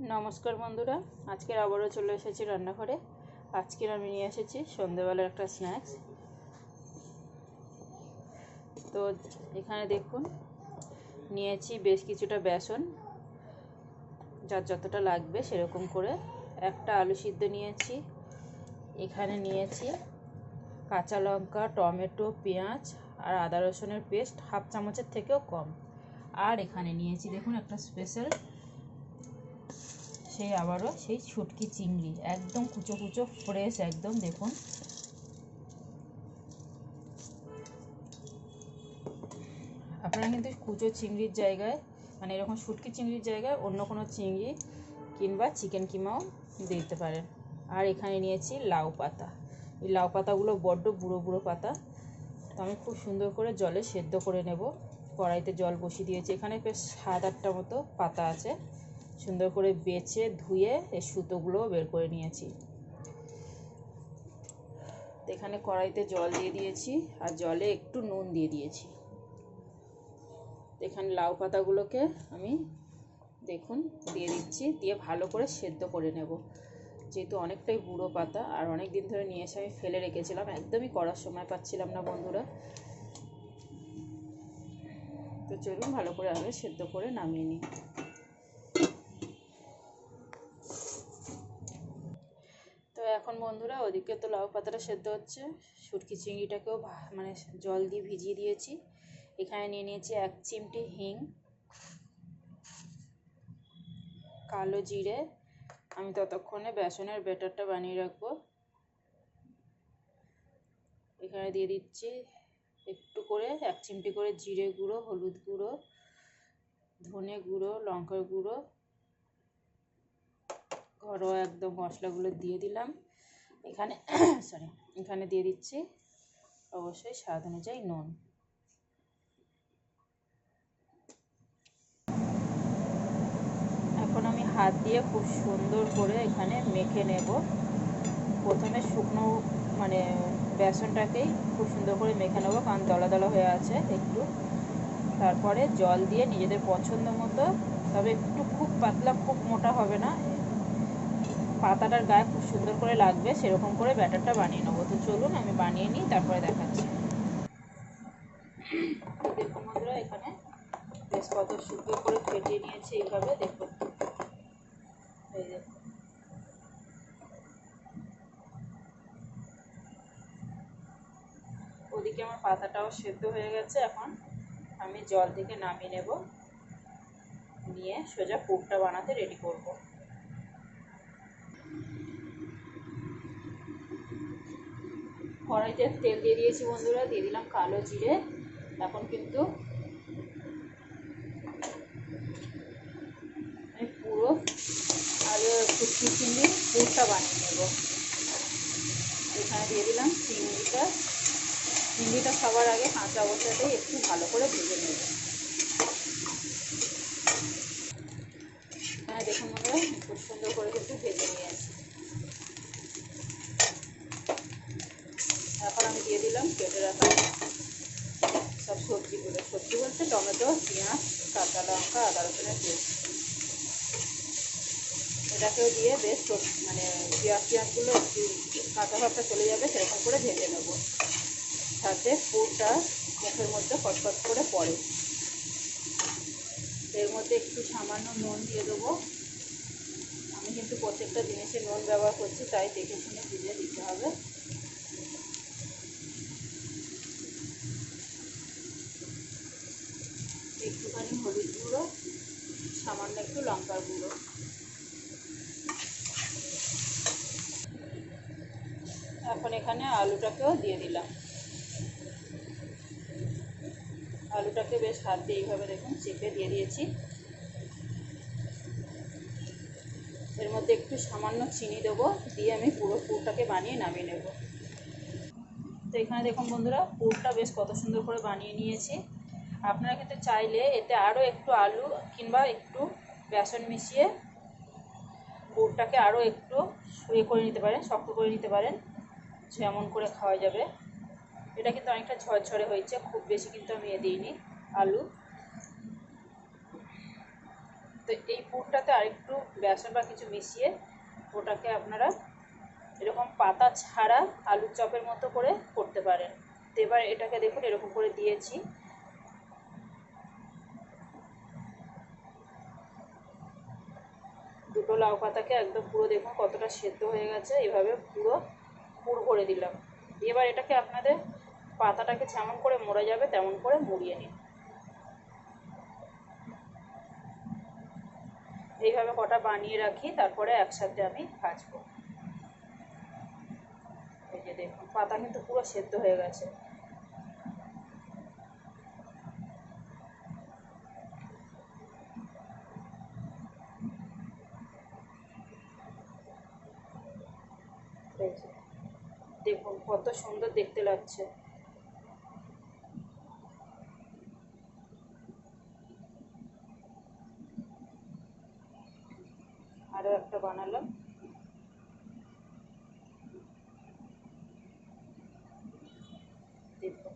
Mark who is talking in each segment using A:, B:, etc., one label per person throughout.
A: নমস্কার বন্ধুরা, আজকের আবারও চলে এসেছি রান্নাঘরে। আজকের আমি নিয়ে এসেছি সন্ধ্যেবেলার একটা স্ন্যাক্স। তো এখানে দেখুন, নিয়েছি বেশ কিছুটা বেসন, যার যতটা লাগবে সেরকম করে। একটা আলু সিদ্ধ নিয়েছি, এখানে নিয়েছি কাঁচা লঙ্কা, টমেটো, পেঁয়াজ আর আদা রসুনের পেস্ট হাফ চামচের থেকেও কম। আর এখানে নিয়েছি দেখুন একটা স্পেশাল সেই শুটকি চিংড়ি, একদম কুচো কুচো ফ্রেশ একদম। দেখুন আপনারা কিন্তু কুচো চিংড়ির জায়গায়, মানে এরকম শুটকি চিংড়ির জায়গায় অন্য কোনো চিংড়ি কিংবা চিকেন কিমাও দিতে পারেন। আর এখানে নিয়েছি লাউ পাতা। এই লাউ পাতাগুলো বড্ড বুড়ো বুড়ো পাতা, তো আমি খুব সুন্দর করে জলে সেদ্ধ করে নেব। কড়াইতে জল বসিয়ে দিয়েছি, এখানে বেশ 7-8টা মতো পাতা আছে। সুন্দর করে বেছে ধুয়ে এই সুতোগুলোও বের করে নিয়েছি। এখানে কড়াইতে জল দিয়ে দিয়েছি আর জলে একটু নুন দিয়ে দিয়েছি। এখানে লাউ পাতাগুলোকে আমি দেখুন দিয়ে দিচ্ছি, দিয়ে ভালো করে সেদ্ধ করে নেব। যেহেতু অনেকটাই বুড়ো পাতা আর অনেক দিন ধরে নিয়ে এসে আমি ফেলে রেখেছিলাম, একদমই করার সময় পাচ্ছিলাম না বন্ধুরা। তো চলুন ভালো করে আমি সেদ্ধ করে নামিয়ে নিই। তো এখন বন্ধুরা ওদিকে তো লাউ পাতাটা সেদ্ধ হচ্ছে, শুটকি চিংড়িটাকেও মানে জল দিয়ে ভিজিয়ে দিয়েছি। এখানে নিয়ে নিয়েছি 1 চিমটি হিং, কালো জিরে। আমি ততক্ষণে বেসনের ব্যাটারটা বানিয়ে রাখবো। এখানে দিয়ে দিচ্ছি একটু করে 1 চিমটি করে জিরে গুঁড়ো, হলুদ গুঁড়ো, ধনে গুঁড়ো, লঙ্কার গুঁড়ো, ঘরোয়া একদম মশলাগুলো দিয়ে দিলাম। এখানে দিয়ে দিচ্ছি অবশ্যই স্বাদ অনুযায়ী নুন। এখন আমি হাত দিয়ে খুব সুন্দর করে এখানে মেখে নেব। প্রথমে শুকনো মানে বেসনটাকেই খুব সুন্দর করে মেখে নেব, কারণ দলা দলা হয়ে আছে একটু। তারপরে জল দিয়ে নিজেদের পছন্দ মতো, তবে একটু খুব পাতলা খুব মোটা হবে না, পাতাটার গায়ে খুব সুন্দর করে লাগবে সেরকম করে ব্যাটারটা বানিয়ে নেবো। তো চলুন আমি বানিয়ে নিই, তারপরে দেখাচ্ছি। দেখুন বন্ধুরা, এখানে বেশ কত সুন্দর করে ফেটিয়ে নিয়েছি এইভাবে, দেখুন। এই দেখুন, ওদিকে আমার পাতাটাও সেদ্ধ হয়ে গেছে। এখন আমি জল থেকে নামিয়ে নেব, নিয়ে সোজা পুরটা বানাতে রেডি করব। কড়াইতে তেল দিয়ে দিয়েছি বন্ধুরা, দিয়ে দিলাম কালো জিরে। এখন কিন্তু আমি পুরো আলু শুটকি চিংড়ির পুরটা বানিয়ে নেব। এখানে দিয়ে দিলাম চিংড়িটা সবার আগে কাঁচা অবস্থাতেই একটু ভালো করে ভেজে নেব। এখানে দেখুন বন্ধুরা, খুব সুন্দর করে কিন্তু ভেজে নিয়েছি। এখন আমি দিয়ে দিলাম কেটে রাখা সব সবজিগুলো। সবজি বলতে টমেটো, পেঁয়াজ, কাঁচা লঙ্কা, আদা রসুনের পেস্ট। এটাকেও দিয়ে বেশ মানে পেঁয়াজগুলো একটু কাঁচা ভাবটা চলে যাবে সেরকম করে ভেজে নেব, যাতে পুরটা মুখের মধ্যে কটকট করে পড়ে। এর মধ্যে একটু সামান্য নুন দিয়ে দেবো। আমি কিন্তু প্রত্যেকটা জিনিসে নুন ব্যবহার করছি, তাই দেখে শুনে বুঝে দিতে হবে। একটুখানি হলুদ গুঁড়ো, সামান্য একটু লঙ্কার গুঁড়ো। এখন এখানে আলুটাকেও দিয়ে দিলাম। আলুটাকে বেশ হাত দিয়ে এইভাবে দেখুন চেপে দিয়ে দিয়েছি। এর মধ্যে একটু সামান্য চিনি দেবো, দিয়ে আমি পুরো পুরটাকে বানিয়ে নামিয়ে নেব। তো এখানে দেখুন বন্ধুরা, পুরটা বেশ কত সুন্দর করে বানিয়ে নিয়েছি। আপনারা কিন্তু চাইলে এতে আরও একটু আলু কিংবা একটু বেসন মিশিয়ে পুরটাকে আরও একটু করে নিতে পারেন, শক্ত করে নিতে পারেন, যেমন করে খাওয়া যাবে। এটা কিন্তু অনেকটা ঝরঝরে হয়েছে, খুব বেশি কিন্তু আমি দিইনি আলু। তো এই পুরটাতে আরেকটু বেসন বা কিছু মিশিয়ে ওটাকে আপনারা এরকম পাতা ছাড়া আলুর চপের মতো করে করতে পারেন। তো এবার এটাকে দেখুন এরকম করে দিয়েছি। দুটো লাউ পাতাকে একদম পুরো দেখুন কতটা সেদ্ধ হয়ে গেছে, এভাবে পুরো পুর ভরে দিলাম। এবার এটাকে আপনাদের পাতাটাকে যেমন করে মোড়া যাবে তেমন করে মুড়িয়ে নিন। এইভাবে কটা বানিয়ে রাখি, তারপরে একসাথে আমি ভাজবো। এই যে দেখুন পাতা কিন্তু পুরো সেদ্ধ হয়ে গেছে। দেখুন কত সুন্দর দেখতে লাগছে। আরও একটা বানালাম। দেখুন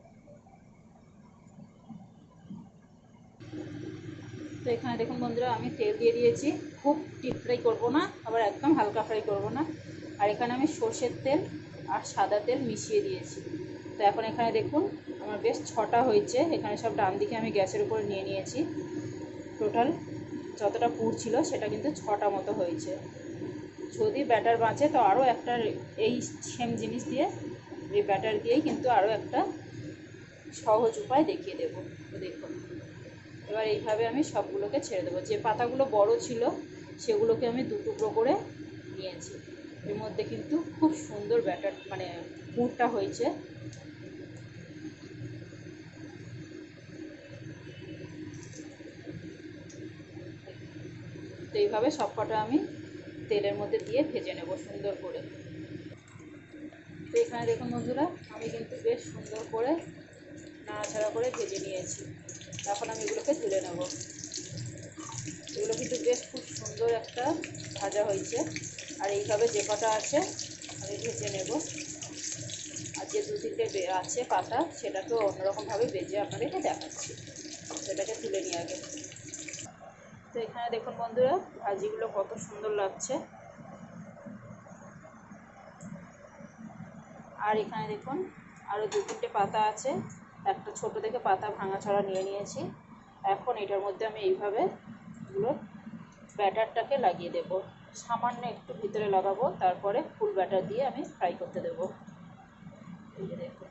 A: তো এখানে দেখুন বন্ধুরা আমি তেল দিয়ে দিয়েছি, খুব ডিপ ফ্রাই করবো না, আবার একদম হালকা ফ্রাই করবো না। আর এখানে আমি সর্ষের তেল আর সাদা তেল মিশিয়ে দিয়েছি। তো এখন এখানে দেখুন আমার বেশ 6টা হয়েছে। এখানে সব ডান দিকে আমি গ্যাসের উপরে নিয়ে নিয়েছি। টোটাল যতটা পুর ছিল সেটা কিন্তু 6টা মতো হয়েছে। যদি ব্যাটার বাঁচে তো আরও একটা এই সেম জিনিস দিয়ে, এই ব্যাটার দিয়েই কিন্তু আরও একটা সহজ উপায় দেখিয়ে দেবো। তো দেখুন এবার এইভাবে আমি সবগুলোকে ছেড়ে দেবো। যে পাতাগুলো বড় ছিল সেগুলোকে আমি 2 টুকরো করে নিয়েছি। এর মধ্যে কিন্তু খুব সুন্দর ব্যাটার মানে পুরটা হয়েছে। তো এইভাবে সবকটা আমি তেলের মধ্যে দিয়ে ভেজে নেব সুন্দর করে। তো এখানে দেখুন বন্ধুরা আমি কিন্তু বেশ সুন্দর করে নাড়াচাড়া করে ভেজে নিয়েছি। এখন আমি এগুলোকে তুলে নেব। এগুলো কিন্তু বেশ খুব সুন্দর একটা ভাজা হয়েছে। আর এইভাবে যে কটা আছে আমি ভেজে নেব। আর যে 2-3টে আছে পাতা সেটাকেও অন্যরকমভাবে ভেজে আপনাদেরকে দেখাচ্ছি। সেটাকে তুলে নিয়ে আগে। তো এখানে দেখুন বন্ধুরা ভাজিগুলো কত সুন্দর লাগছে। আর এখানে দেখুন আরও 2-3টে পাতা আছে, একটা ছোট থেকে পাতা ভাঙাচড়া নিয়ে নিয়েছি। এখন এটার মধ্যে আমি এইভাবে এগুলো ব্যাটারটাকে লাগিয়ে দেব। সামান্য একটু ভিতরে লাগাবো, তারপরে ফুল ব্যাটার দিয়ে আমি ফ্রাই করতে দেব। এই যে দেখুন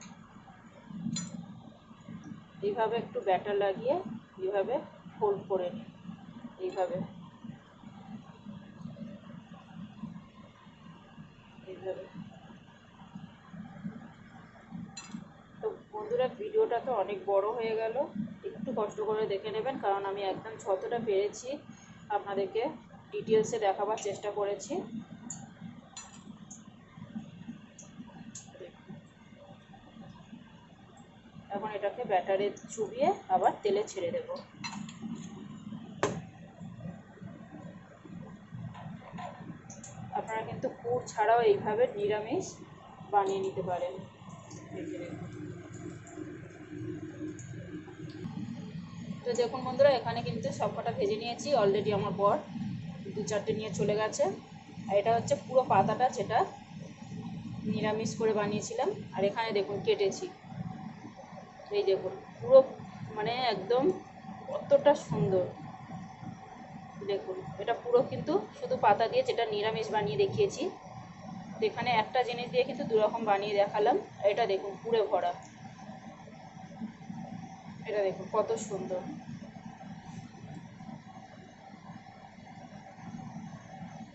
A: এইভাবে একটু ব্যাটার লাগিয়ে এইভাবে ফোল্ড করে নিই। এইভাবে এইভাবে। তো বন্ধুরা ভিডিওটা তো অনেক বড় হয়ে গেল, একটু কষ্ট করে দেখে নেবেন, কারণ আমি একদম যতটা পেরেছি আপনাদেরকে ডিটেলসে দেখাবার চেষ্টা করেছি। এখন এটাকে ব্যাটারে চুবিয়ে আবার তেলে ছেড়ে দেব। আপনারা কিন্তু পুর ছাড়াও এইভাবে নিরামিষ বানিয়ে নিতে পারেন। তো দেখুন বন্ধুরা এখানে কিন্তু সবকটা ভেজে নিয়েছি অলরেডি। আমার বর 2-4টে নিয়ে চলে গেছে। আর এটা হচ্ছে পুরো পাতাটা যেটা নিরামিষ করে বানিয়েছিলাম। আর এখানে দেখুন কেটেছি, এই দেখুন পুরো মানে একদম কতটা সুন্দর। দেখুন এটা পুরো কিন্তু শুধু পাতা দিয়ে যেটা নিরামিষ বানিয়ে দেখিয়েছি। এখানে একটা জিনিস দিয়ে কিন্তু 2 রকম বানিয়ে দেখালাম। এটা দেখুন পুরে ভরা, এটা দেখুন কত সুন্দর।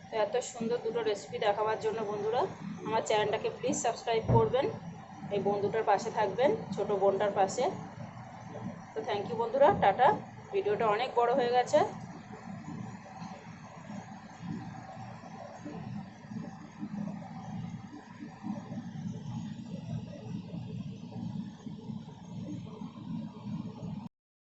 A: তো এত সুন্দর দুটো রেসিপি দেখাবার জন্য বন্ধুরা আমার চ্যানেলটাকে প্লিজ সাবস্ক্রাইব করবেন, এই বন্ধুটার পাশে থাকবেন, ছোট বোনটার পাশে। তো থ্যাংক ইউ বন্ধুরা, টাটা। ভিডিওটা অনেক বড় হয়ে গেছে।